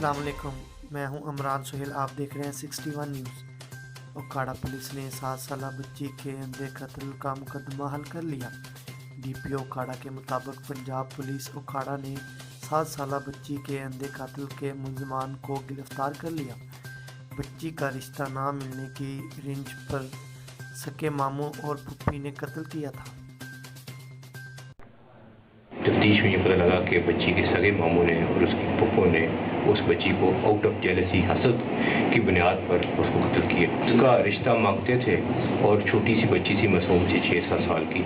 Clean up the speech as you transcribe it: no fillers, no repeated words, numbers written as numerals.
अस्सलाम वालेकुम, मैं हूं अमरान सुहेल। आप देख रहे हैं 61 न्यूज़। उखाड़ा पुलिस ने 7 साला बच्ची के अंधे कत्ल का मुकदमा हल कर लिया। डीपीओ उखाड़ा के मुताबिक पंजाब पुलिस उखाड़ा ने 7 साला बच्ची के अंधे कत्ल के मुलजमान को गिरफ्तार कर लिया। बच्ची का रिश्ता ना मिलने की रिंज पर सके मामू और फुप्पी ने कत्ल किया था। तफ्तीश में ये पता लगा कि बच्ची के सगे मामू ने और उसकी फुप्पो ने उस बच्ची को आउट ऑफ जेलसी हसद की बुनियाद पर उसको कत्ल किया। उसका रिश्ता मांगते थे और छोटी सी बच्ची सी मासूम थी 6-7 साल की।